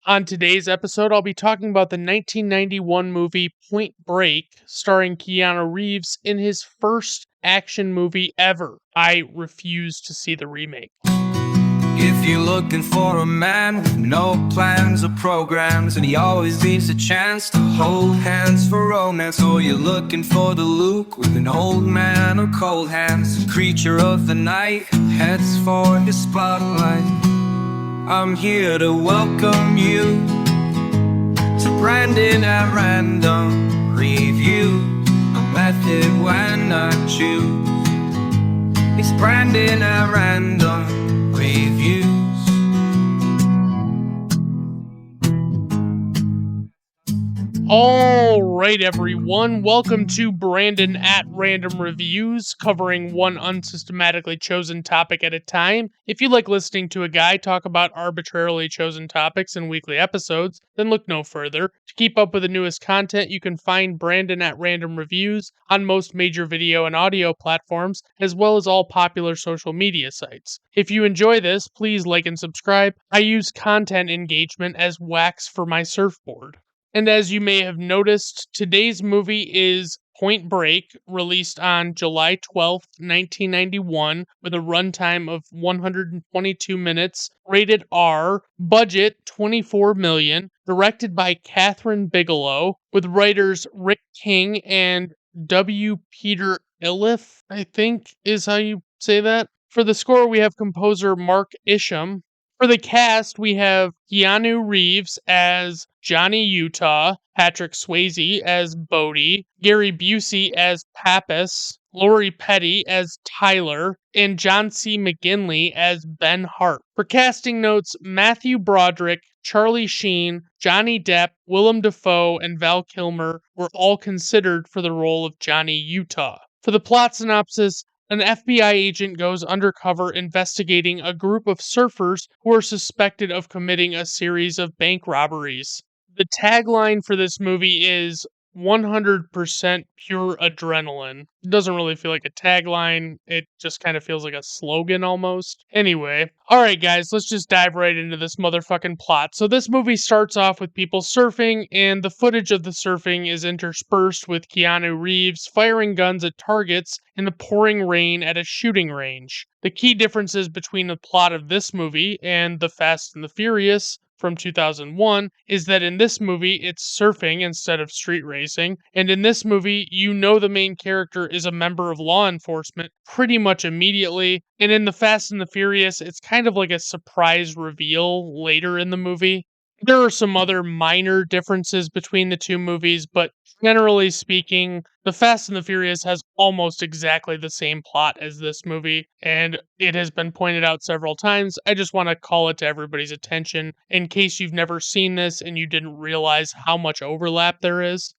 On today's episode, I'll be talking about the 1991 movie Point Break, starring Keanu Reeves in his first action movie ever. I refuse to see the remake. If you're looking for a man with no plans or programs, and he always needs a chance to hold hands for romance, or you're looking for the Luke with an old man or cold hands, creature of the night heads for his spotlight, I'm here to welcome you to Brandon at Random Review, a method when I choose. It's Brandon at Random Reviews. All right, everyone, welcome to Brandon at Random Reviews, covering one unsystematically chosen topic at a time. If you like listening to a guy talk about arbitrarily chosen topics in weekly episodes, then look no further. To keep up with the newest content, you can find Brandon at Random Reviews on most major video and audio platforms, as well as all popular social media sites. If you enjoy this, please like and subscribe. I use content engagement as wax for my surfboard. And as you may have noticed, today's movie is Point Break, released on July 12th, 1991, with a runtime of 122 minutes, rated R, budget $24 million, directed by Catherine Bigelow, with writers Rick King and W. Peter Iliff, I think is how you say that. For the score, we have composer Mark Isham. For the cast, we have Keanu Reeves as Johnny Utah, Patrick Swayze as Bodie, Gary Busey as Pappas, Lori Petty as Tyler, and John C. McGinley as Ben Hart. For casting notes, Matthew Broderick, Charlie Sheen, Johnny Depp, Willem Dafoe, and Val Kilmer were all considered for the role of Johnny Utah. For the plot synopsis, an FBI agent goes undercover investigating a group of surfers who are suspected of committing a series of bank robberies. The tagline for this movie is 100% pure adrenaline. It doesn't really feel like a tagline, it just kind of feels like a slogan almost. Anyway, alright guys, let's just dive right into this motherfucking plot. So this movie starts off with people surfing, and the footage of the surfing is interspersed with Keanu Reeves firing guns at targets in the pouring rain at a shooting range. The key differences between the plot of this movie and The Fast and the Furious from 2001 is that in this movie it's surfing instead of street racing, and in this movie you know the main character is a member of law enforcement pretty much immediately, and in The Fast and the Furious it's kind of like a surprise reveal later in the movie. There are some other minor differences between the two movies, but generally speaking, The Fast and the Furious has almost exactly the same plot as this movie, and it has been pointed out several times. I just want to call it to everybody's attention in case you've never seen this and you didn't realize how much overlap there is.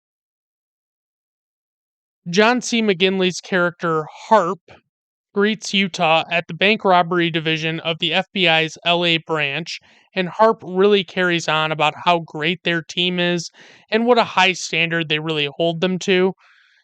John C. McGinley's character, Harp, greets Utah at the bank robbery division of the FBI's LA branch, and Harp really carries on about how great their team is and what a high standard they really hold them to.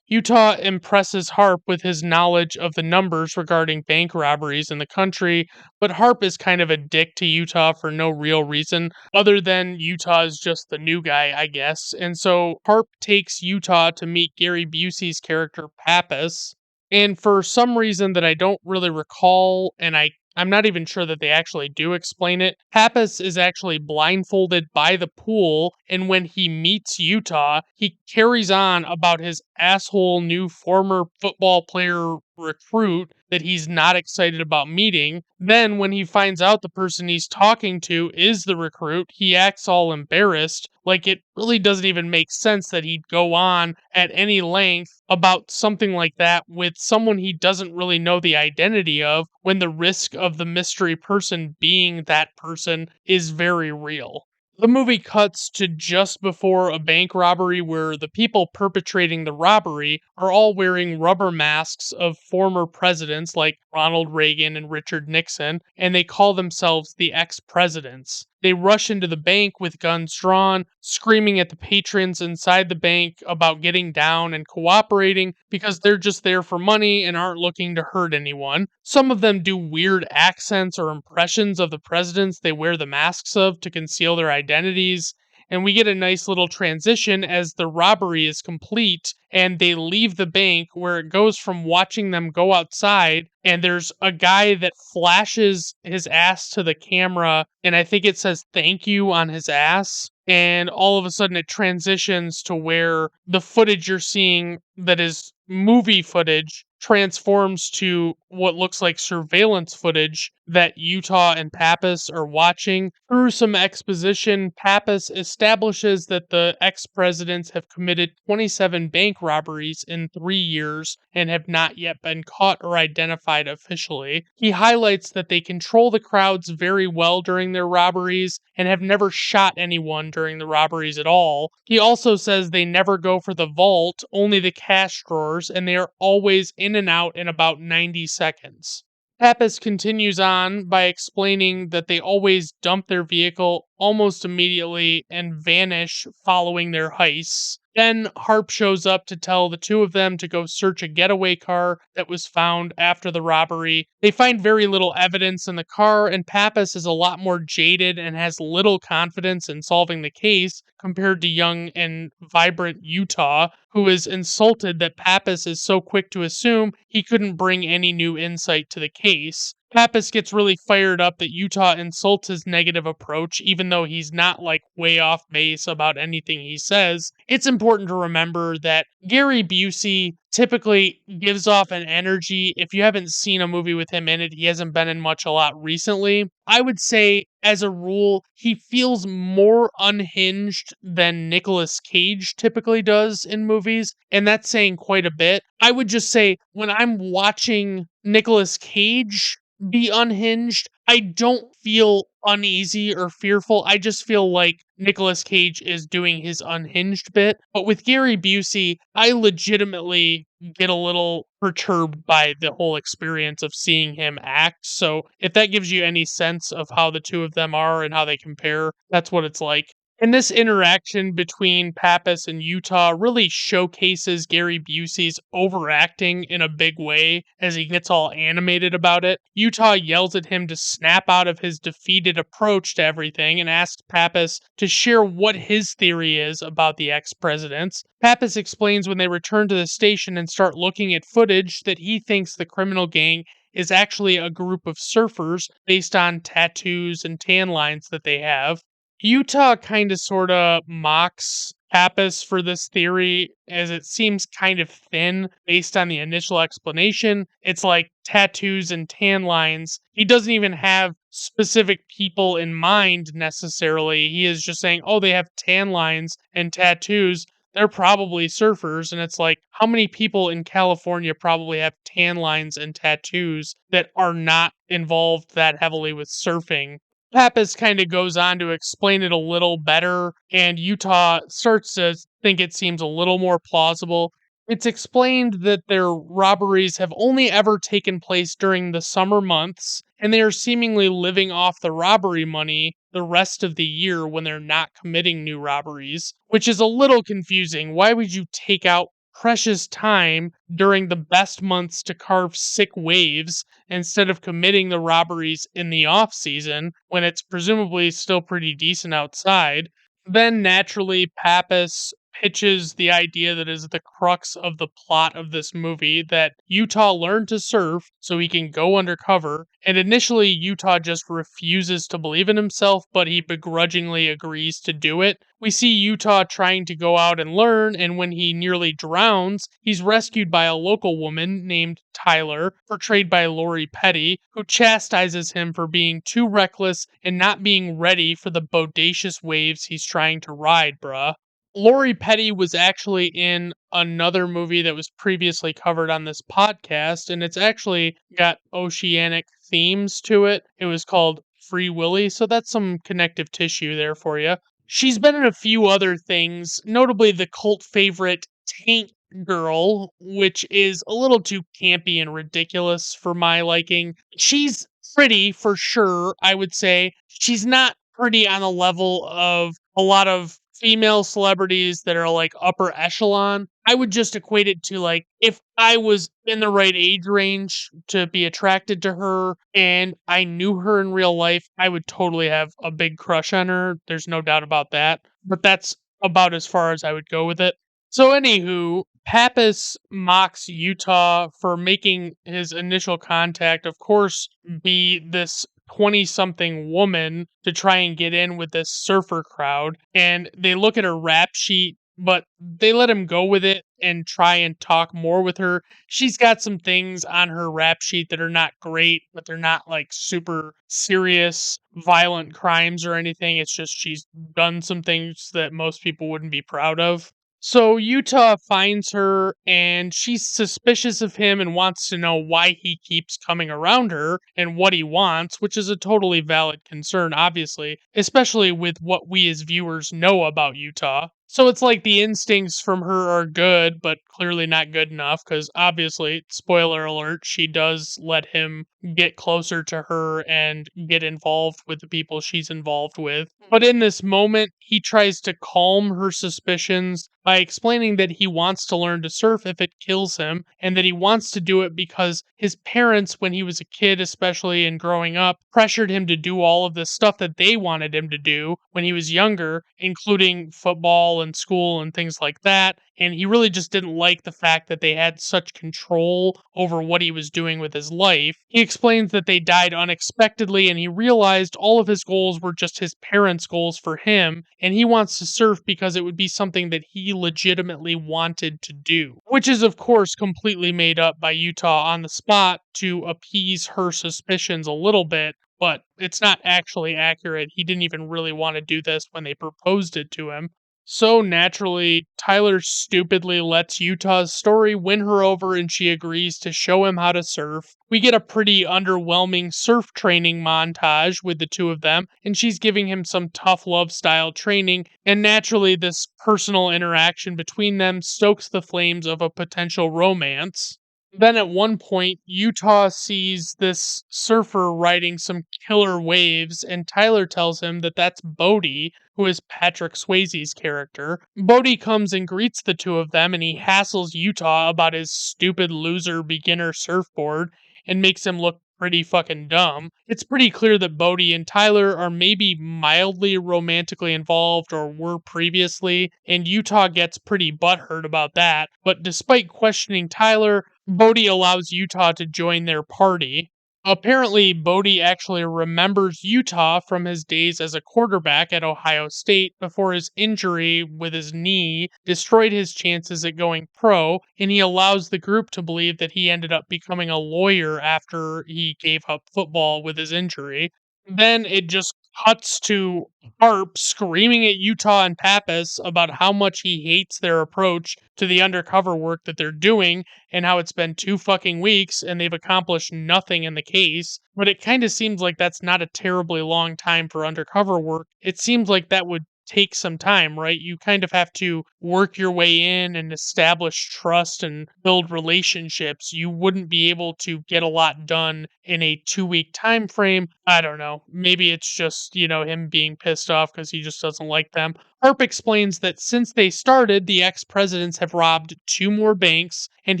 Utah impresses Harp with his knowledge of the numbers regarding bank robberies in the country, but Harp is kind of a dick to Utah for no real reason, other than Utah is just the new guy, I guess. And so Harp takes Utah to meet Gary Busey's character Pappas, and for some reason that I don't really recall, and I'm not even sure that they actually do explain it, Pappas is actually blindfolded by the pool, and when he meets Utah, he carries on about his asshole new former football player recruit that he's not excited about meeting. Then, when he finds out the person he's talking to is the recruit, he acts all embarrassed, like it really doesn't even make sense that he'd go on at any length about something like that with someone he doesn't really know the identity of, when the risk of the mystery person being that person is very real. The movie cuts to just before a bank robbery where the people perpetrating the robbery are all wearing rubber masks of former presidents like Ronald Reagan and Richard Nixon, and they call themselves the ex-presidents. They rush into the bank with guns drawn, screaming at the patrons inside the bank about getting down and cooperating because they're just there for money and aren't looking to hurt anyone. Some of them do weird accents or impressions of the presidents they wear the masks of to conceal their identities. And we get a nice little transition as the robbery is complete and they leave the bank, where it goes from watching them go outside and there's a guy that flashes his ass to the camera and I think it says thank you on his ass, and all of a sudden it transitions to where the footage you're seeing that is movie footage transforms to what looks like surveillance footage that Utah and Pappas are watching. Through some exposition, Pappas establishes that the ex presidents have committed 27 bank robberies in 3 years and have not yet been caught or identified officially. He highlights that they control the crowds very well during their robberies and have never shot anyone during the robberies at all. He also says they never go for the vault, only the cash drawers, and they are always in and out in about 90 seconds. Pappas continues on by explaining that they always dump their vehicle almost immediately and vanish following their heists. Then Harp shows up to tell the two of them to go search a getaway car that was found after the robbery. They find very little evidence in the car, and Pappas is a lot more jaded and has little confidence in solving the case compared to young and vibrant Utah, who is insulted that Pappas is so quick to assume he couldn't bring any new insight to the case. Pappas gets really fired up that Utah insults his negative approach, even though he's not like way off base about anything he says. It's important to remember that Gary Busey typically gives off an energy. If you haven't seen a movie with him in it, he hasn't been in much a lot recently. I would say, as a rule, he feels more unhinged than Nicolas Cage typically does in movies, and that's saying quite a bit. I would just say, when I'm watching Nicolas Cage be unhinged, I don't feel uneasy or fearful. I just feel like Nicolas Cage is doing his unhinged bit. But with Gary Busey, I legitimately get a little perturbed by the whole experience of seeing him act. So if that gives you any sense of how the two of them are and how they compare, that's what it's like. And this interaction between Pappas and Utah really showcases Gary Busey's overacting in a big way as he gets all animated about it. Utah yells at him to snap out of his defeated approach to everything and asks Pappas to share what his theory is about the ex presidents. Pappas explains when they return to the station and start looking at footage that he thinks the criminal gang is actually a group of surfers based on tattoos and tan lines that they have. Utah kind of sort of mocks Pappas for this theory as it seems kind of thin based on the initial explanation. It's like tattoos and tan lines. He doesn't even have specific people in mind necessarily. He is just saying, oh, they have tan lines and tattoos. They're probably surfers. And it's like, how many people in California probably have tan lines and tattoos that are not involved that heavily with surfing? Pappas kind of goes on to explain it a little better, and Utah starts to think it seems a little more plausible. It's explained that their robberies have only ever taken place during the summer months, and they are seemingly living off the robbery money the rest of the year when they're not committing new robberies, which is a little confusing. Why would you take out precious time during the best months to carve sick waves instead of committing the robberies in the off season when it's presumably still pretty decent outside? Then naturally, Pappas pitches the idea that is the crux of the plot of this movie, that Utah learned to surf so he can go undercover. And initially, Utah just refuses to believe in himself, but he begrudgingly agrees to do it. We see Utah trying to go out and learn, and when he nearly drowns, he's rescued by a local woman named Tyler, portrayed by Lori Petty, who chastises him for being too reckless and not being ready for the bodacious waves he's trying to ride, bruh. Lori Petty was actually in another movie that was previously covered on this podcast, and it's actually got oceanic themes to it. It was called Free Willy, so that's some connective tissue there for you. She's been in a few other things, notably the cult favorite Tank Girl, which is a little too campy and ridiculous for my liking. She's pretty for sure, I would say. She's not pretty on the level of a lot of female celebrities that are like upper echelon. I would just equate it to like if I was in the right age range to be attracted to her and I knew her in real life, I would totally have a big crush on her. There's no doubt about that. But that's about as far as I would go with it. So, anywho, Pappas mocks Utah for making his initial contact, of course, be this 20 something woman to try and get in with this surfer crowd. And they look at her rap sheet, but they let him go with it and try and talk more with her. She's got some things on her rap sheet that are not great, but they're not like super serious, violent crimes or anything. It's just she's done some things that most people wouldn't be proud of. So Utah finds her and she's suspicious of him and wants to know why he keeps coming around her and what he wants, which is a totally valid concern, obviously, especially with what we as viewers know about Utah. So it's like the instincts from her are good, but clearly not good enough because obviously, spoiler alert, she does let him get closer to her and get involved with the people she's involved with. But in this moment, he tries to calm her suspicions by explaining that he wants to learn to surf if it kills him, and that he wants to do it because his parents, when he was a kid, especially and growing up, pressured him to do all of the stuff that they wanted him to do when he was younger, including football and school and things like that. And he really just didn't like the fact that they had such control over what he was doing with his life. He explains that they died unexpectedly and he realized all of his goals were just his parents' goals for him, and he wants to surf because it would be something that he legitimately wanted to do. Which is, of course, completely made up by Utah on the spot to appease her suspicions a little bit, but it's not actually accurate. He didn't even really want to do this when they proposed it to him. So naturally, Tyler stupidly lets Utah's story win her over and she agrees to show him how to surf. We get a pretty underwhelming surf training montage with the two of them, and she's giving him some tough love style training, and naturally, this personal interaction between them stokes the flames of a potential romance. Then at one point, Utah sees this surfer riding some killer waves, and Tyler tells him that that's Bodie, who is Patrick Swayze's character. Bodie comes and greets the two of them, and he hassles Utah about his stupid loser beginner surfboard and makes him look pretty fucking dumb. It's pretty clear that Bodie and Tyler are maybe mildly romantically involved or were previously, and Utah gets pretty butthurt about that. But despite questioning Tyler, Bodie allows Utah to join their party. Apparently, Bodie actually remembers Utah from his days as a quarterback at Ohio State before his injury with his knee destroyed his chances at going pro, and he allows the group to believe that he ended up becoming a lawyer after he gave up football with his injury. Then it just cuts to Harp screaming at Utah and Pappas about how much he hates their approach to the undercover work that they're doing and how it's been 2 fucking weeks and they've accomplished nothing in the case. But it kind of seems like that's not a terribly long time for undercover work. It seems like that would take some time, right? You kind of have to work your way in and establish trust and build relationships. You wouldn't be able to get a lot done in a 2 week time frame. I don't know. Maybe it's just, him being pissed off because he just doesn't like them. Harp explains that since they started, the ex presidents have robbed two more banks, and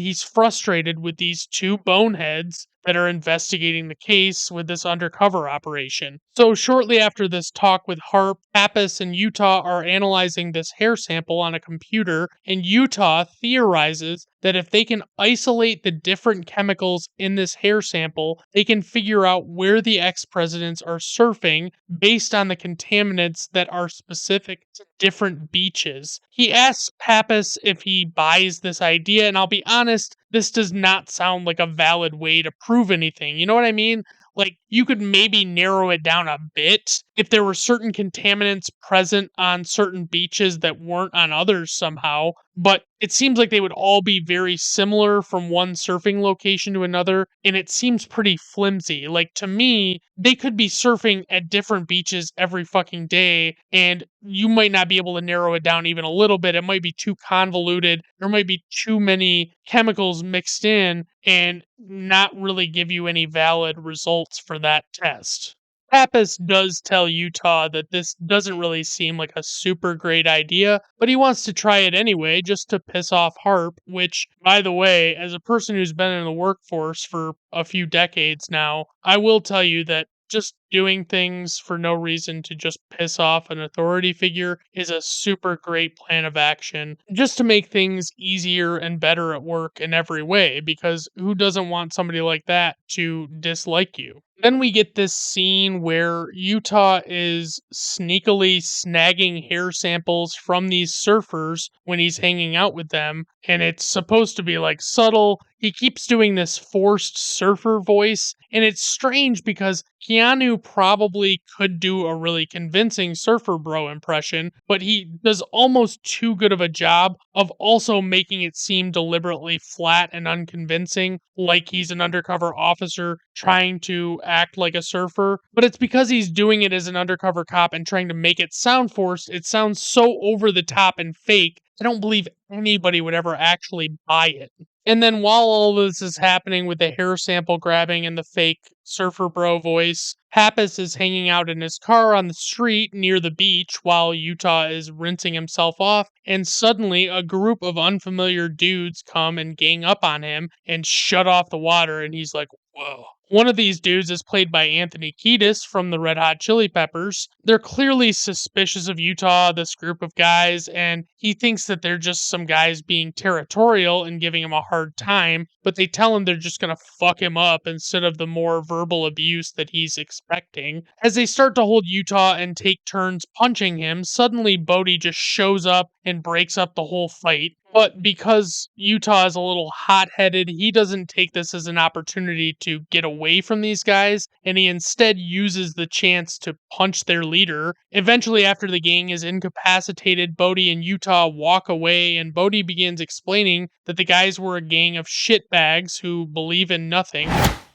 he's frustrated with these two boneheads that are investigating the case with this undercover operation. So, shortly after this talk with Harp, Pappas and Utah are analyzing this hair sample on a computer, and Utah theorizes that if they can isolate the different chemicals in this hair sample, they can figure out where the ex presidents are surfing based on the contaminants that are specific to different beaches. He asks Pappas if he buys this idea, and I'll be honest, this does not sound like a valid way to prove anything. You know what I mean? Like, you could maybe narrow it down a bit if there were certain contaminants present on certain beaches that weren't on others somehow, but it seems like they would all be very similar from one surfing location to another, and it seems pretty flimsy. Like, to me, they could be surfing at different beaches every fucking day, and you might not be able to narrow it down even a little bit. It might be too convoluted. There might be too many chemicals mixed in and not really give you any valid results for that test. Pappas does tell Utah that this doesn't really seem like a super great idea, but he wants to try it anyway just to piss off Harp, which, by the way, as a person who's been in the workforce for a few decades now, I will tell you that just doing things for no reason to just piss off an authority figure is a super great plan of action just to make things easier and better at work in every way because who doesn't want somebody like that to dislike you? Then we get this scene where Utah is sneakily snagging hair samples from these surfers when he's hanging out with them, and it's supposed to be like subtle. He keeps doing this forced surfer voice, and it's strange because Keanu probably could do a really convincing surfer bro impression, but he does almost too good of a job of also making it seem deliberately flat and unconvincing, like he's an undercover officer trying to act like a surfer. But it's because he's doing it as an undercover cop and trying to make it sound forced, it sounds so over the top and fake. I don't believe anybody would ever actually buy it. And then while all this is happening with the hair sample grabbing and the fake surfer bro voice, Pappas is hanging out in his car on the street near the beach while Utah is rinsing himself off, and suddenly a group of unfamiliar dudes come and gang up on him and shut off the water, and he's like, whoa. One of these dudes is played by Anthony Kiedis from the Red Hot Chili Peppers. They're clearly suspicious of Utah, this group of guys, and he thinks that they're just some guys being territorial and giving him a hard time, but they tell him they're just gonna fuck him up instead of the more verbal abuse that he's expecting. As they start to hold Utah and take turns punching him, suddenly Bodhi just shows up and breaks up the whole fight. But because Utah is a little hot headed, he doesn't take this as an opportunity to get away from these guys, and he instead uses the chance to punch their leader. Eventually, after the gang is incapacitated, Bodhi and Utah walk away, and Bodhi begins explaining that the guys were a gang of shitbags who believe in nothing.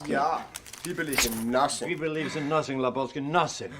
Yeah, he believes in nothing. He believes in nothing, Lebowski, nothing.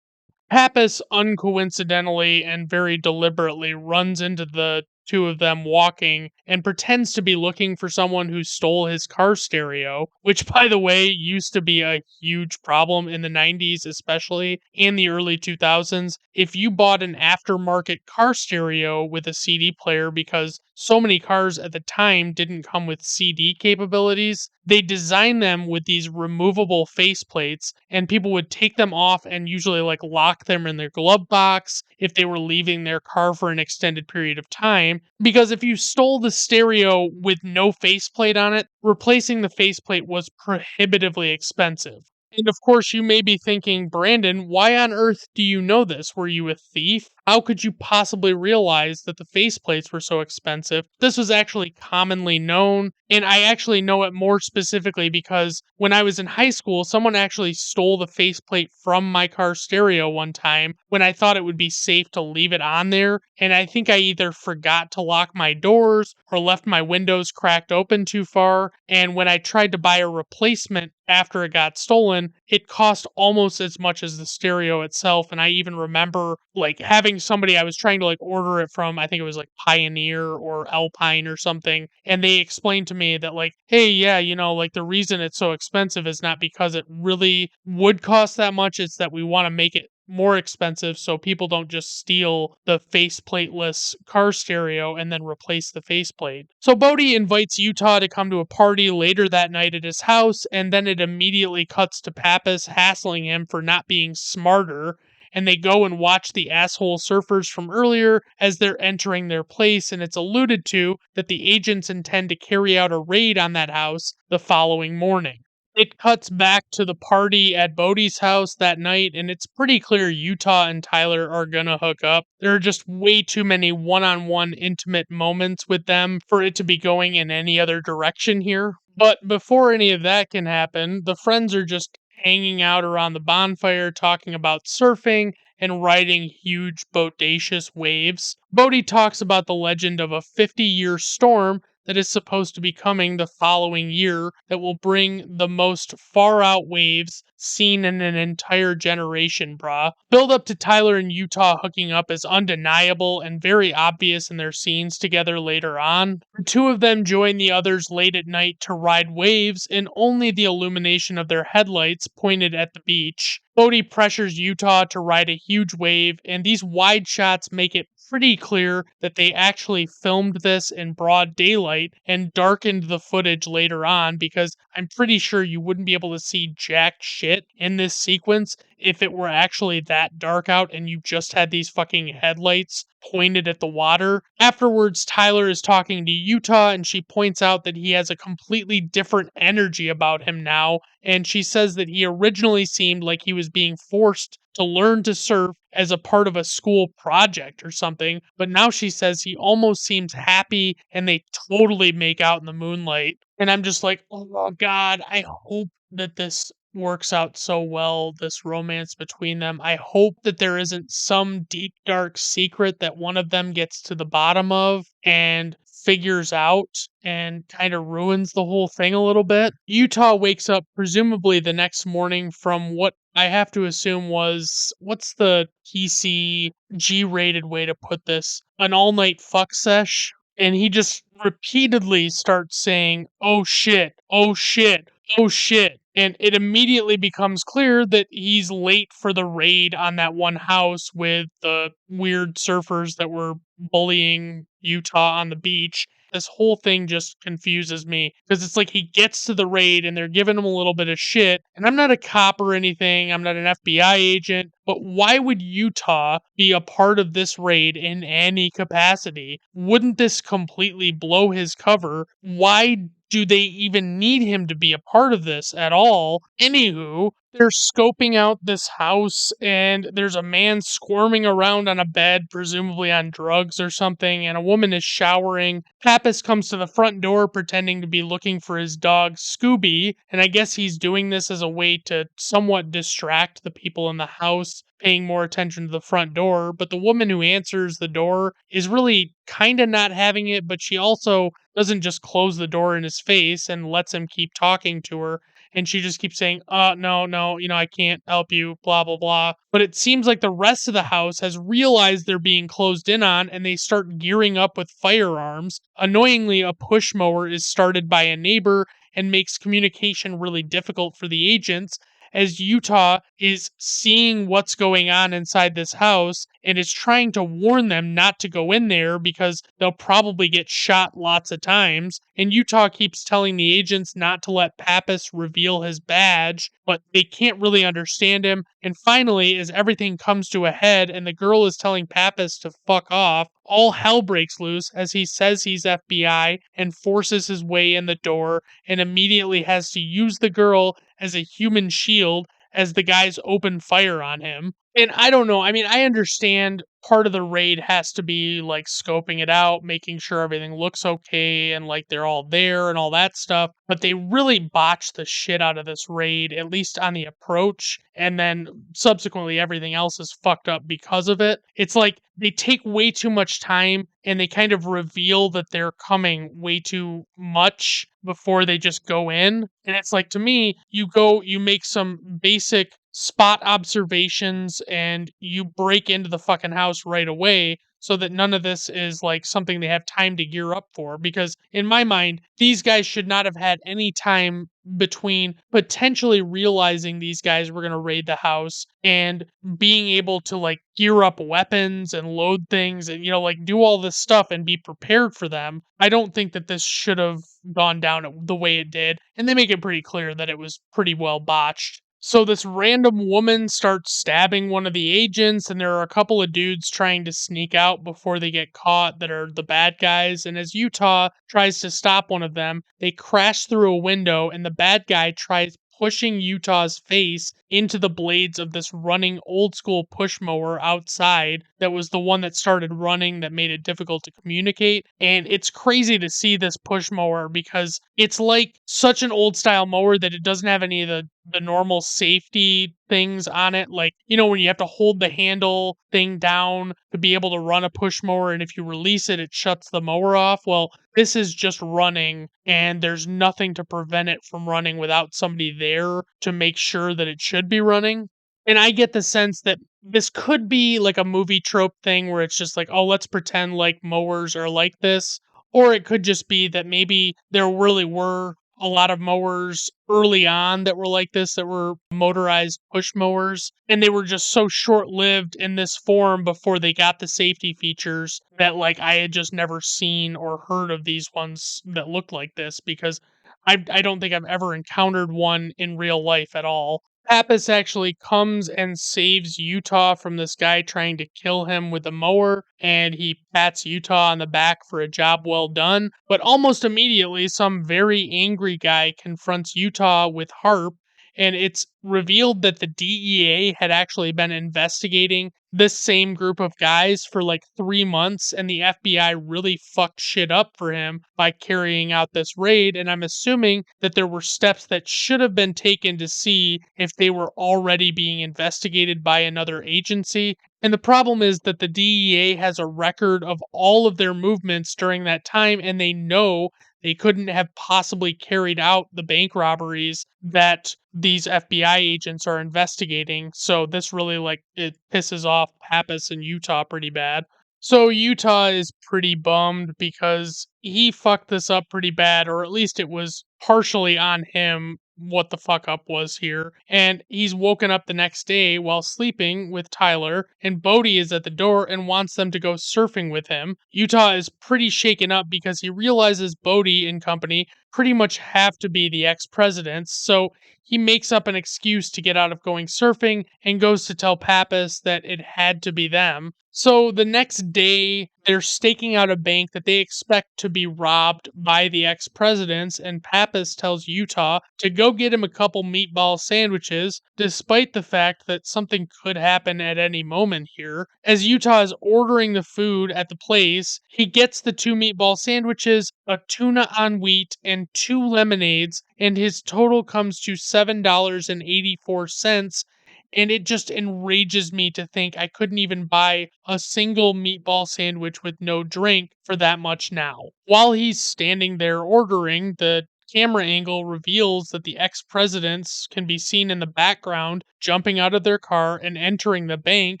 Pappas uncoincidentally and very deliberately runs into the two of them walking and pretends to be looking for someone who stole his car stereo, which, by the way, used to be a huge problem in the 90s, especially in the early 2000s. If you bought an aftermarket car stereo with a CD player, because so many cars at the time didn't come with CD capabilities, they designed them with these removable faceplates, and people would take them off and usually like lock them in their glove box if they were leaving their car for an extended period of time. Because if you stole the stereo with no faceplate on it, replacing the faceplate was prohibitively expensive. And of course, you may be thinking, Brandon, why on earth do you know this? Were you a thief? How could you possibly realize that the faceplates were so expensive? This was actually commonly known, and I actually know it more specifically because when I was in high school, someone actually stole the faceplate from my car stereo one time when I thought it would be safe to leave it on there, and I think I either forgot to lock my doors or left my windows cracked open too far, and when I tried to buy a replacement after it got stolen, it cost almost as much as the stereo itself, and I even remember like having somebody I was trying to like order it from, I think it was like Pioneer or Alpine or something, and they explained to me that like, hey, yeah, like the reason it's so expensive is not because it really would cost that much, it's that we want to make it more expensive so people don't just steal the faceplateless car stereo and then replace the faceplate. So Bodhi invites Utah to come to a party later that night at his house, and then it immediately cuts to Pappas hassling him for not being smarter, and they go and watch the asshole surfers from earlier as they're entering their place, and it's alluded to that the agents intend to carry out a raid on that house the following morning. It cuts back to the party at Bodhi's house that night, and it's pretty clear Utah and Tyler are gonna hook up. There are just way too many one on one intimate moments with them for it to be going in any other direction here. But before any of that can happen, the friends are just hanging out around the bonfire talking about surfing and riding huge bodacious waves. Bodhi talks about the legend of a 50-year storm that is supposed to be coming the following year that will bring the most far out waves seen in an entire generation, brah. Build up to Tyler and Utah hooking up is undeniable and very obvious in their scenes together later on. The two of them join the others late at night to ride waves in only the illumination of their headlights pointed at the beach. Bodhi pressures Utah to ride a huge wave, and these wide shots make it pretty clear that they actually filmed this in broad daylight and darkened the footage later on, because I'm pretty sure you wouldn't be able to see jack shit in this sequence if it were actually that dark out and you just had these fucking headlights pointed at the water. Afterwards, Tyler is talking to Utah and she points out that he has a completely different energy about him now, and she says that he originally seemed like he was being forced to learn to surf as a part of a school project or something, but now she says he almost seems happy and they totally make out in the moonlight. And I'm just like, oh God, I hope that this works out so well, this romance between them. I hope that there isn't some deep, dark secret that one of them gets to the bottom of and figures out and kind of ruins the whole thing a little bit. Utah wakes up presumably the next morning from what I have to assume was, what's the PC G-rated way to put this? An all-night fuck sesh. And he just repeatedly starts saying, "Oh shit, oh shit, oh shit." And it immediately becomes clear that he's late for the raid on that one house with the weird surfers that were bullying Utah on the beach. This whole thing just confuses me because it's like he gets to the raid and they're giving him a little bit of shit. And I'm not a cop or anything, I'm not an FBI agent, but why would Utah be a part of this raid in any capacity? Wouldn't this completely blow his cover? Why do they even need him to be a part of this at all? Anywho, they're scoping out this house and there's a man squirming around on a bed, presumably on drugs or something, and a woman is showering. Pappas comes to the front door pretending to be looking for his dog Scooby, and I guess he's doing this as a way to somewhat distract the people in the house, paying more attention to the front door. But the woman who answers the door is really kind of not having it, but she also doesn't just close the door in his face and lets him keep talking to her. And she just keeps saying, no, no, I can't help you, blah, blah, blah. But it seems like the rest of the house has realized they're being closed in on and they start gearing up with firearms. Annoyingly, a push mower is started by a neighbor and makes communication really difficult for the agents, as Utah is seeing what's going on inside this house and is trying to warn them not to go in there because they'll probably get shot lots of times. And Utah keeps telling the agents not to let Pappas reveal his badge, but they can't really understand him. And finally, as everything comes to a head and the girl is telling Pappas to fuck off, all hell breaks loose as he says he's FBI and forces his way in the door and immediately has to use the girl as a human shield as the guys open fire on him. And I don't know. I mean, I understand part of the raid has to be like scoping it out, making sure everything looks okay and like they're all there and all that stuff. But they really botched the shit out of this raid, at least on the approach. And then subsequently, everything else is fucked up because of it. It's like they take way too much time and they kind of reveal that they're coming way too much before they just go in. And it's like, to me, you make some basic spot observations and you break into the fucking house right away so that none of this is like something they have time to gear up for. Because in my mind, these guys should not have had any time between potentially realizing these guys were going to raid the house and being able to like gear up weapons and load things and like do all this stuff and be prepared for them. I don't think that this should have gone down the way it did, and they make it pretty clear that it was pretty well botched. So this random woman starts stabbing one of the agents, and there are a couple of dudes trying to sneak out before they get caught that are the bad guys. And as Utah tries to stop one of them, they crash through a window, and the bad guy tries pushing Utah's face into the blades of this running old school push mower outside that was the one that started running that made it difficult to communicate. And it's crazy to see this push mower because it's like such an old style mower that it doesn't have any of the the normal safety things on it. Like, when you have to hold the handle thing down to be able to run a push mower, and if you release it, it shuts the mower off. Well, this is just running, and there's nothing to prevent it from running without somebody there to make sure that it should be running. And I get the sense that this could be like a movie trope thing where it's just like, oh, let's pretend like mowers are like this. Or it could just be that maybe there really were a lot of mowers early on that were like this, that were motorized push mowers, and they were just so short lived in this form before they got the safety features that, like, I had just never seen or heard of these ones that looked like this because I don't think I've ever encountered one in real life at all. Pappas actually comes and saves Utah from this guy trying to kill him with a mower, and he pats Utah on the back for a job well done. But almost immediately, some very angry guy confronts Utah with Harp, and it's revealed that the DEA had actually been investigating this same group of guys for like 3 months, and the FBI really fucked shit up for him by carrying out this raid. And I'm assuming that there were steps that should have been taken to see if they were already being investigated by another agency. And the problem is that the DEA has a record of all of their movements during that time, and they know they couldn't have possibly carried out the bank robberies that these FBI agents are investigating. So this really, like, it pisses off Pappas and Utah pretty bad. So Utah is pretty bummed because he fucked this up pretty bad, or at least it was partially on him what the fuck up was here. And he's woken up the next day while sleeping with Tyler, and Bodie is at the door and wants them to go surfing with him. Utah is pretty shaken up because he realizes Bodie and company pretty much have to be the ex-presidents, so he makes up an excuse to get out of going surfing and goes to tell Pappas that it had to be them. So the next day, they're staking out a bank that they expect to be robbed by the ex presidents, and Pappas tells Utah to go get him a couple meatball sandwiches, despite the fact that something could happen at any moment here. As Utah is ordering the food at the place, he gets the two meatball sandwiches, a tuna on wheat, and two lemonades, and his total comes to $7.84, and it just enrages me to think I couldn't even buy a single meatball sandwich with no drink for that much now. While he's standing there ordering, the camera angle reveals that the ex presidents can be seen in the background jumping out of their car and entering the bank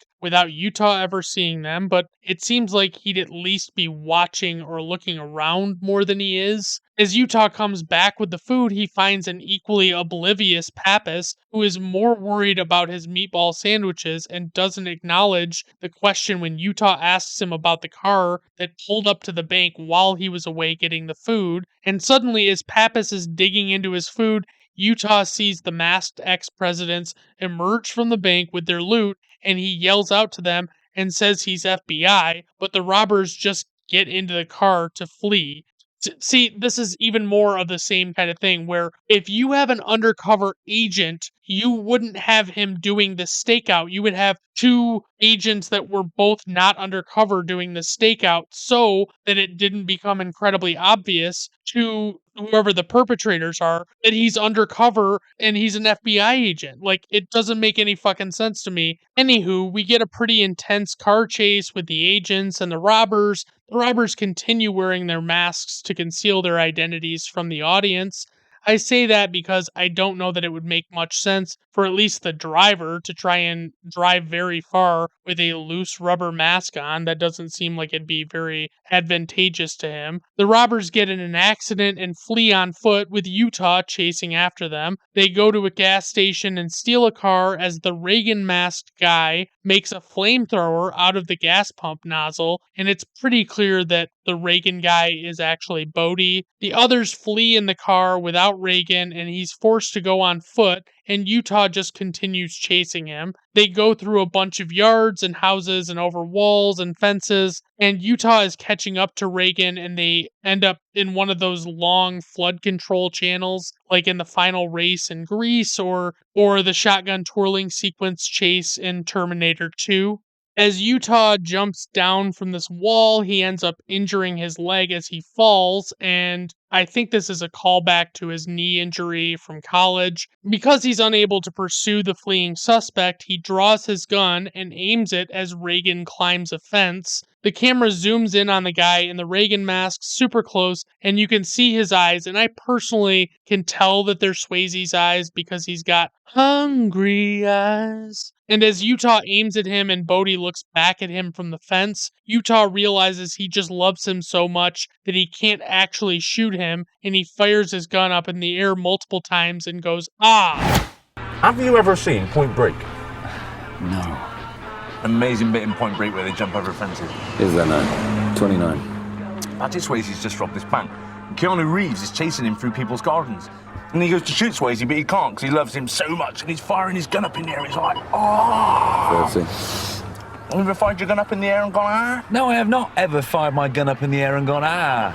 without Utah ever seeing them, but it seems like he'd at least be watching or looking around more than he is. As Utah comes back with the food, he finds an equally oblivious Pappas who is more worried about his meatball sandwiches and doesn't acknowledge the question when Utah asks him about the car that pulled up to the bank while he was away getting the food. And suddenly, as Pappas is digging into his food, Utah sees the masked ex presidents emerge from the bank with their loot, and he yells out to them and says he's FBI, but the robbers just get into the car to flee. See, this is even more of the same kind of thing where if you have an undercover agent, you wouldn't have him doing the stakeout. You would have two agents that were both not undercover doing the stakeout so that it didn't become incredibly obvious to whoever the perpetrators are that he's undercover and he's an FBI agent. Like, it doesn't make any fucking sense to me. Anywho, we get a pretty intense car chase with the agents and the robbers. The robbers continue wearing their masks to conceal their identities from the audience. I say that because I don't know that it would make much sense for at least the driver to try and drive very far with a loose rubber mask on. That doesn't seem like it'd be very advantageous to him. The robbers get in an accident and flee on foot with Utah chasing after them. They go to a gas station and steal a car as the Reagan masked guy makes a flamethrower out of the gas pump nozzle, and it's pretty clear that the Reagan guy is actually Bodie. The others flee in the car without Reagan, and he's forced to go on foot, and Utah just continues chasing him. They go through a bunch of yards and houses and over walls and fences, and Utah is catching up to Reagan, and they end up in one of those long flood control channels, like in the final race in Greece or the shotgun twirling sequence chase in Terminator 2. As Utah jumps down from this wall, he ends up injuring his leg as he falls, and I think this is a callback to his knee injury from college. Because he's unable to pursue the fleeing suspect, he draws his gun and aims it as Reagan climbs a fence. The camera zooms in on the guy in the Reagan mask super close, and you can see his eyes. And I personally can tell that they're Swayze's eyes because he's got hungry eyes. And as Utah aims at him and Bodhi looks back at him from the fence, Utah realizes he just loves him so much that he can't actually shoot him, and he fires his gun up in the air multiple times and goes, "Ah!" Have you ever seen Point Break? No. Amazing bit in Point Break where they jump over fences. Is there no? 29. Patrick Swayze's just robbed this bank. And Keanu Reeves is chasing him through people's gardens. And he goes to shoot Swayze, but he can't because he loves him so much. And he's firing his gun up in the air. He's like, "Oh!" 30. Have you ever fired your gun up in the air and gone, "Ah"? No, I have not ever fired my gun up in the air and gone, "Ah."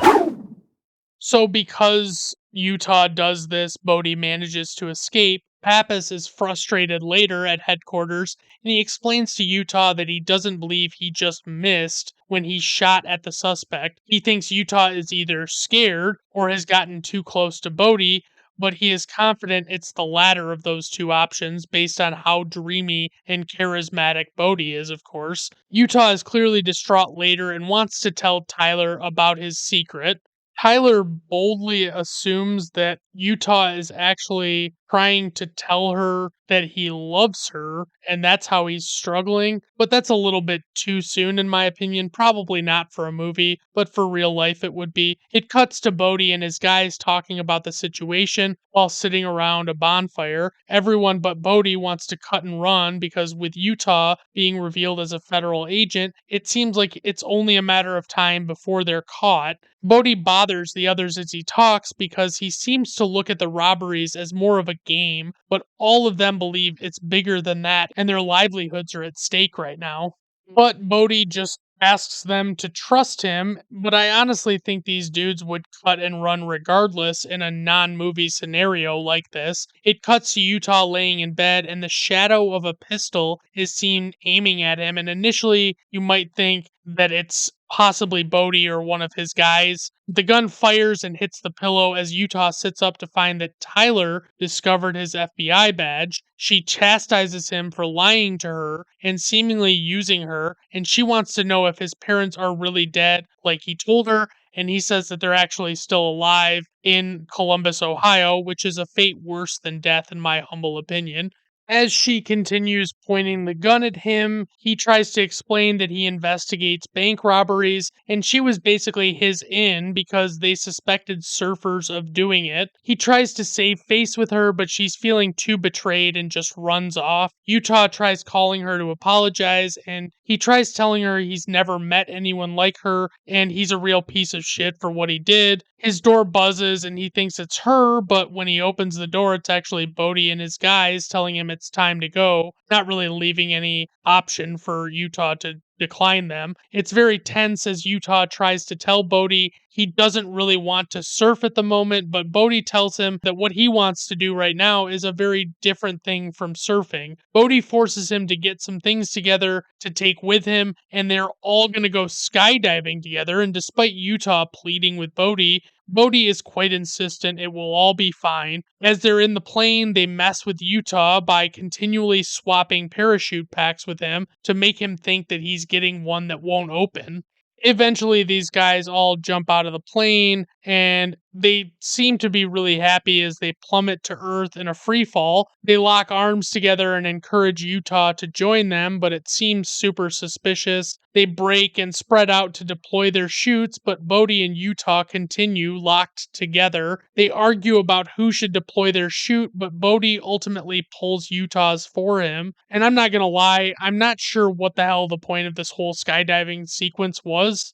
So because Utah does this, Bodhi manages to escape. Pappas is frustrated later at headquarters, and he explains to Utah that he doesn't believe he just missed when he shot at the suspect. He thinks Utah is either scared or has gotten too close to Bodhi, but he is confident it's the latter of those two options based on how dreamy and charismatic Bodhi is, of course. Utah is clearly distraught later and wants to tell Tyler about his secret. Tyler boldly assumes that Utah is actually trying to tell her that he loves her, and that's how he's struggling. But that's a little bit too soon, in my opinion. Probably not for a movie, but for real life it would be. It cuts to Bodhi and his guys talking about the situation while sitting around a bonfire. Everyone but Bodhi wants to cut and run because with Utah being revealed as a federal agent, it seems like it's only a matter of time before they're caught. Bodhi bothers the others as he talks because he seems to look at the robberies as more of a game, but all of them believe it's bigger than that and their livelihoods are at stake right now. But Bodhi just asks them to trust him, but I honestly think these dudes would cut and run regardless in a non-movie scenario like this. It cuts to Utah laying in bed and the shadow of a pistol is seen aiming at him, and initially you might think that it's possibly Bodhi or one of his guys. The gun fires and hits the pillow as Utah sits up to find that Tyler discovered his FBI badge. She chastises him for lying to her and seemingly using her, and she wants to know if his parents are really dead, like he told her, and he says that they're actually still alive in Columbus, Ohio, which is a fate worse than death, in my humble opinion. As she continues pointing the gun at him, he tries to explain that he investigates bank robberies, and she was basically his in because they suspected surfers of doing it. He tries to save face with her, but she's feeling too betrayed and just runs off. Utah tries calling her to apologize, and he tries telling her he's never met anyone like her, and he's a real piece of shit for what he did. His door buzzes and he thinks it's her, but when he opens the door, it's actually Bodhi and his guys telling him it's time to go, not really leaving any option for Utah to decline them. It's very tense as Utah tries to tell Bodhi he doesn't really want to surf at the moment, but Bodhi tells him that what he wants to do right now is a very different thing from surfing. Bodhi forces him to get some things together to take with him, and they're all going to go skydiving together, and despite Utah pleading with Bodhi, Bodhi is quite insistent it will all be fine. As they're in the plane, they mess with Utah by continually swapping parachute packs with him to make him think that he's getting one that won't open. Eventually, these guys all jump out of the plane, and they seem to be really happy as they plummet to Earth in a free fall. They lock arms together and encourage Utah to join them, but it seems super suspicious. They break and spread out to deploy their chutes, but Bodhi and Utah continue locked together. They argue about who should deploy their chute, but Bodhi ultimately pulls Utah's for him. And I'm not gonna lie, I'm not sure what the hell the point of this whole skydiving sequence was.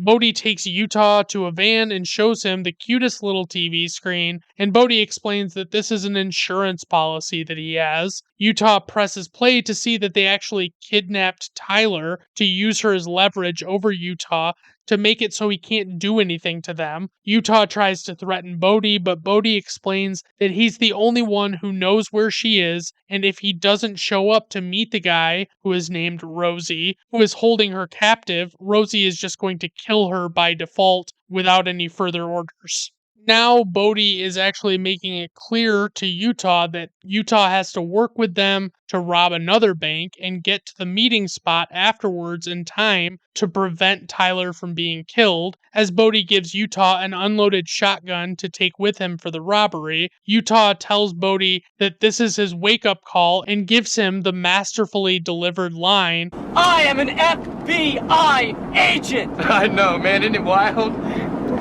Bodhi takes Utah to a van and shows him the cutest little TV screen, and Bodhi explains that this is an insurance policy that he has. Utah presses play to see that they actually kidnapped Tyler to use her as leverage over Utah to make it so he can't do anything to them. Utah tries to threaten Bodhi, but Bodhi explains that he's the only one who knows where she is, and if he doesn't show up to meet the guy, who is named Rosie, who is holding her captive, Rosie is just going to kill her by default without any further orders. Now Bodhi is actually making it clear to Utah that Utah has to work with them to rob another bank and get to the meeting spot afterwards in time to prevent Tyler from being killed. As Bodhi gives Utah an unloaded shotgun to take with him for the robbery, Utah tells Bodhi that this is his wake-up call and gives him the masterfully delivered line, I am an FBI agent! I know, man, isn't it wild?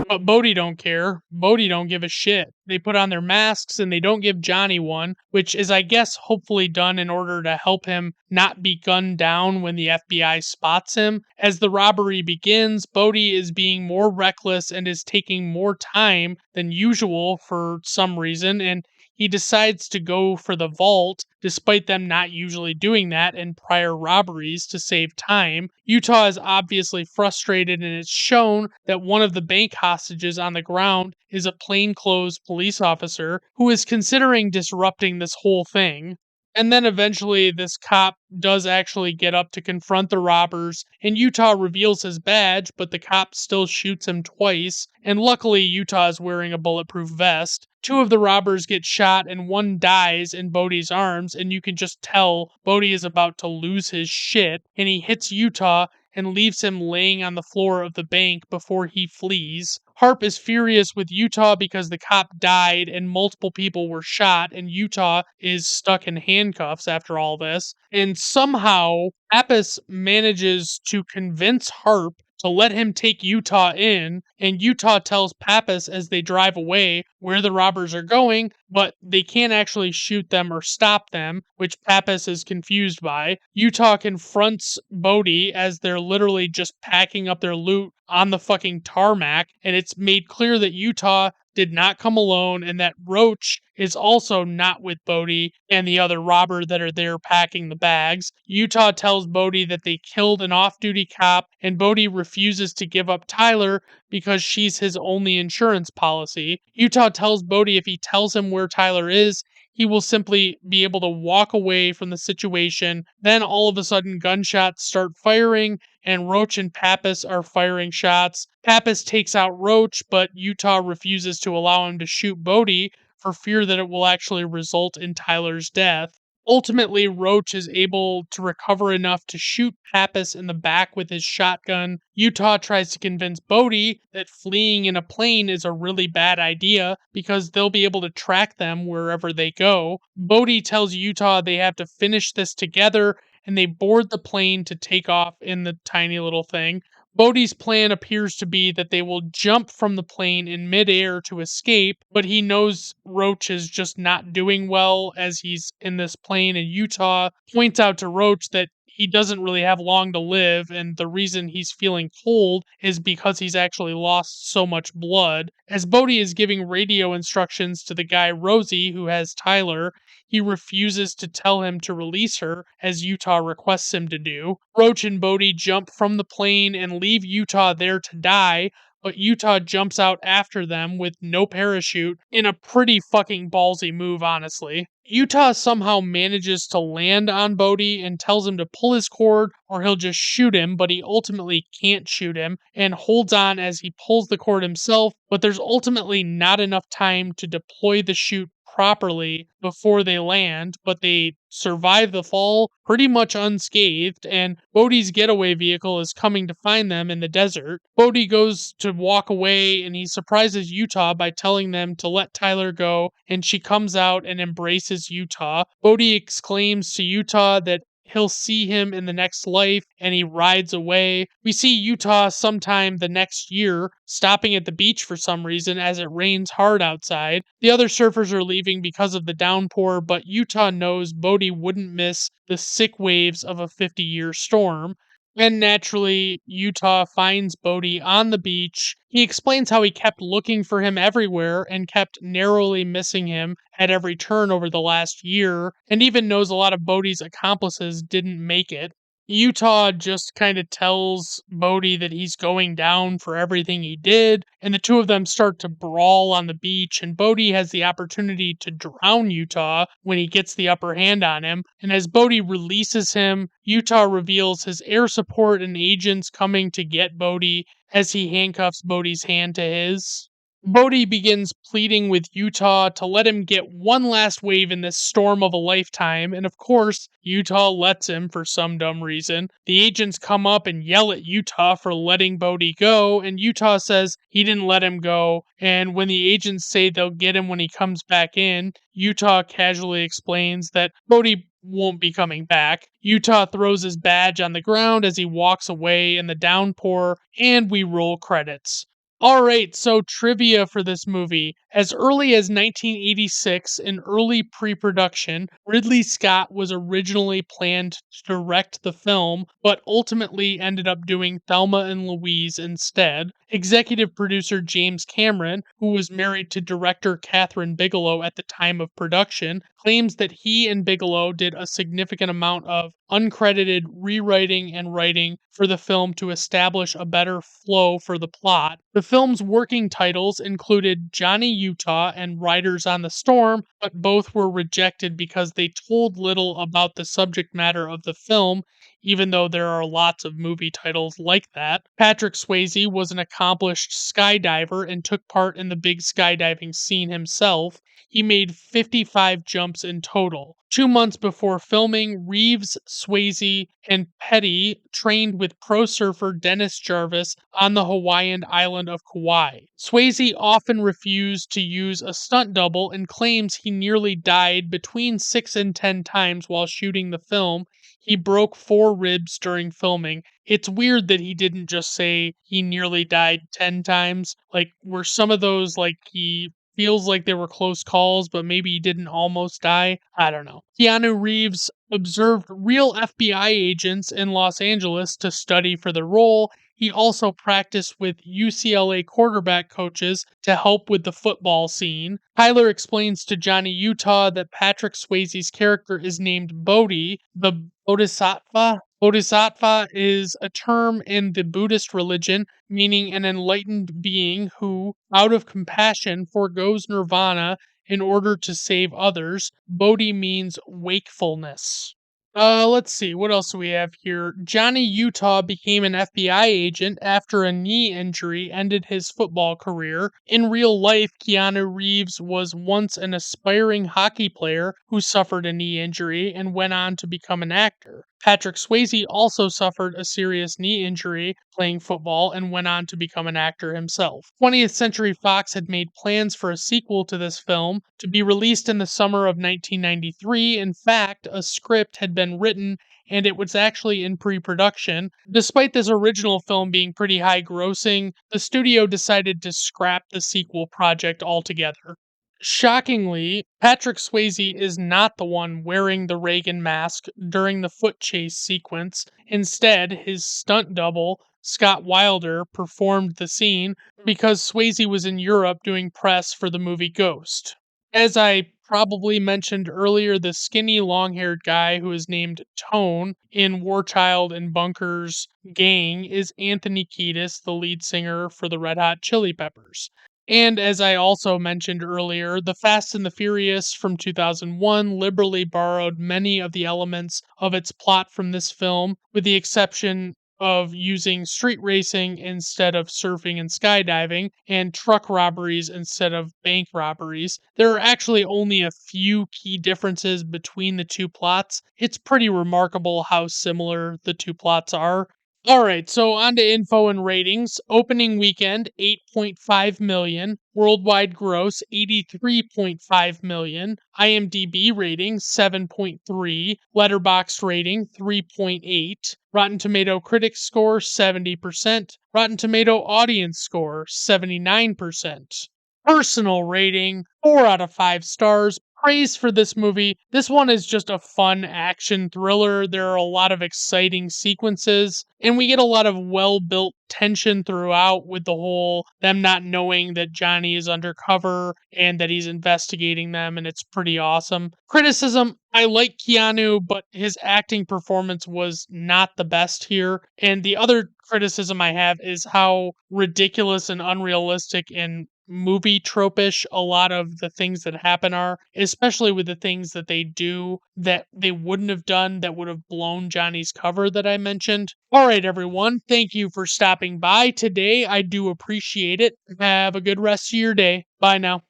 but Bodhi don't care. Bodhi don't give a shit. They put on their masks and they don't give Johnny one, which is, I guess, hopefully done in order to help him not be gunned down when the FBI spots him. As the robbery begins, Bodhi is being more reckless and is taking more time than usual for some reason, and he decides to go for the vault, despite them not usually doing that in prior robberies to save time. Utah is obviously frustrated, and it's shown that one of the bank hostages on the ground is a plainclothes police officer who is considering disrupting this whole thing. And then eventually, this cop does actually get up to confront the robbers, and Utah reveals his badge, but the cop still shoots him twice. And luckily, Utah is wearing a bulletproof vest. Two of the robbers get shot, and one dies in Bodhi's arms, and you can just tell Bodhi is about to lose his shit, and he hits Utah and leaves him laying on the floor of the bank before he flees. Harp is furious with Utah because the cop died and multiple people were shot, and Utah is stuck in handcuffs after all this. And somehow, Apis manages to convince Harp to let him take Utah in, and Utah tells Pappas as they drive away where the robbers are going, but they can't actually shoot them or stop them, which Pappas is confused by. Utah confronts Bodhi as they're literally just packing up their loot on the fucking tarmac, and it's made clear that Utah did not come alone and that Roach is also not with Bodhi and the other robber that are there packing the bags. Utah tells Bodhi that they killed an off-duty cop, and Bodhi refuses to give up Tyler because she's his only insurance policy. Utah tells Bodhi if he tells him where Tyler is, he will simply be able to walk away from the situation. Then all of a sudden gunshots start firing and Roach and Pappas are firing shots. Pappas takes out Roach, but Utah refuses to allow him to shoot Bodhi for fear that it will actually result in Tyler's death. Ultimately, Roach is able to recover enough to shoot Pappas in the back with his shotgun. Utah tries to convince Bodhi that fleeing in a plane is a really bad idea because they'll be able to track them wherever they go. Bodhi tells Utah they have to finish this together, and they board the plane to take off in the tiny little thing. Bodhi's plan appears to be that they will jump from the plane in midair to escape, but he knows Roach is just not doing well as he's in this plane, and Utah points out to Roach that he doesn't really have long to live, and the reason he's feeling cold is because he's actually lost so much blood. As Bodhi is giving radio instructions to the guy Rosie, who has Tyler, he refuses to tell him to release her, as Utah requests him to do. Roach and Bodhi jump from the plane and leave Utah there to die, but Utah jumps out after them with no parachute in a pretty fucking ballsy move, honestly. Utah somehow manages to land on Bodhi and tells him to pull his cord or he'll just shoot him, but he ultimately can't shoot him and holds on as he pulls the cord himself, but there's ultimately not enough time to deploy the chute properly before they land, but they survive the fall pretty much unscathed, and Bodhi's getaway vehicle is coming to find them in the desert. Bodhi goes to walk away and he surprises Utah by telling them to let Tyler go, and she comes out and embraces Utah. Bodhi exclaims to Utah that he'll see him in the next life, and he rides away. We see Utah sometime the next year, stopping at the beach for some reason as it rains hard outside. The other surfers are leaving because of the downpour, but Utah knows Bodhi wouldn't miss the sick waves of a 50-year storm. And naturally, Utah finds Bodhi on the beach. He explains how he kept looking for him everywhere and kept narrowly missing him at every turn over the last year, and even knows a lot of Bodhi's accomplices didn't make it. Utah just kind of tells Bodhi that he's going down for everything he did, and the two of them start to brawl on the beach, and Bodhi has the opportunity to drown Utah when he gets the upper hand on him, and as Bodhi releases him, Utah reveals his air support and agents coming to get Bodhi as he handcuffs Bodhi's hand to his. Bodhi begins pleading with Utah to let him get one last wave in this storm of a lifetime, and of course, Utah lets him for some dumb reason. The agents come up and yell at Utah for letting Bodhi go, and Utah says he didn't let him go, and when the agents say they'll get him when he comes back in, Utah casually explains that Bodhi won't be coming back. Utah throws his badge on the ground as he walks away in the downpour, and we roll credits. All right, so trivia for this movie. As early as 1986, in early pre production, Ridley Scott was originally planned to direct the film, but ultimately ended up doing Thelma and Louise instead. Executive producer James Cameron, who was married to director Catherine Bigelow at the time of production, claims that he and Bigelow did a significant amount of uncredited rewriting and writing for the film to establish a better flow for the plot. The film's working titles included Johnny Utah and Riders on the Storm, but both were rejected because they told little about the subject matter of the film, even though there are lots of movie titles like that. Patrick Swayze was an accomplished skydiver and took part in the big skydiving scene himself. He made 55 jumps in total. 2 months before filming, Reeves, Swayze, and Petty trained with pro surfer Dennis Jarvis on the Hawaiian island of Kauai. Swayze often refused to use a stunt double and claims he nearly died between 6 and 10 times while shooting the film. He broke 4 ribs during filming. It's weird that he didn't just say he nearly died 10 times. Like, were some of those like he feels like they were close calls, but maybe he didn't almost die. I don't know. Keanu Reeves observed real FBI agents in Los Angeles to study for the role. He also practiced with UCLA quarterback coaches to help with the football scene. Tyler explains to Johnny Utah that Patrick Swayze's character is named Bodhi, the Bodhisattva. Bodhisattva is a term in the Buddhist religion meaning an enlightened being who, out of compassion, forgoes nirvana in order to save others. Bodhi means wakefulness. Let's see, what else do we have here? Johnny Utah became an FBI agent after a knee injury ended his football career. In real life, Keanu Reeves was once an aspiring hockey player who suffered a knee injury and went on to become an actor. Patrick Swayze also suffered a serious knee injury playing football and went on to become an actor himself. 20th Century Fox had made plans for a sequel to this film to be released in the summer of 1993. In fact, a script had been written and it was actually in pre production. Despite this original film being pretty high grossing, the studio decided to scrap the sequel project altogether. Shockingly, Patrick Swayze is not the one wearing the Reagan mask during the foot chase sequence. Instead, his stunt double, Scott Wilder, performed the scene because Swayze was in Europe doing press for the movie Ghost. As I probably mentioned earlier, the skinny, long haired guy who is named Tone in War Child and Bunker's gang is Anthony Kiedis, the lead singer for the Red Hot Chili Peppers. And as I also mentioned earlier, The Fast and the Furious from 2001 liberally borrowed many of the elements of its plot from this film, with the exception of using street racing instead of surfing and skydiving, and truck robberies instead of bank robberies. There are actually only a few key differences between the two plots. It's pretty remarkable how similar the two plots are. Alright, so on to info and ratings. Opening weekend, 8.5 million. Worldwide gross, 83.5 million. IMDb rating, 7.3. Letterboxd rating, 3.8. Rotten Tomato Critics score, 70%. Rotten Tomato Audience score, 79%. Personal rating, 4 out of 5 stars. Praise for this movie. This one is just a fun action thriller. There are a lot of exciting sequences, and we get a lot of well built tension throughout with the whole them not knowing that Johnny is undercover and that he's investigating them, and it's pretty awesome. Criticism, I like Keanu, but his acting performance was not the best here. And the other criticism I have is how ridiculous and unrealistic and movie tropish a lot of the things that happen are, especially with the things that they do that they wouldn't have done that would have blown Johnny's cover that I mentioned. All right, everyone, thank you for stopping by today. I do appreciate it. Have a good rest of your day. Bye now.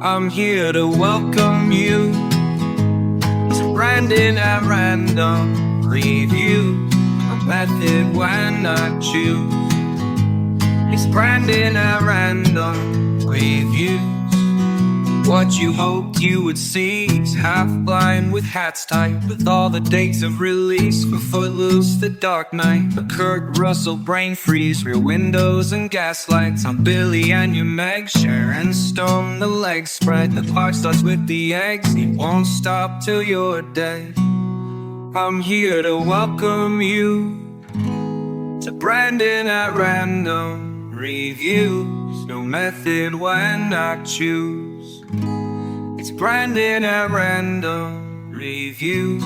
I'm here to welcome you to Brandon at Random Review. A method when I choose. It's Brandon at Random Reviews. What you hoped you would see is half blind with hats tight, with all the dates of release for Footloose, The Dark Knight, a Kurt Russell brain freeze, Rear Windows and Gaslights. I'm Billy and your Meg, Sharon Stone, the leg spread. The park starts with the eggs, it won't stop till you're dead. I'm here to welcome you to Brandon at Random Reviews. No method when I choose. It's Brandon at Random Reviews.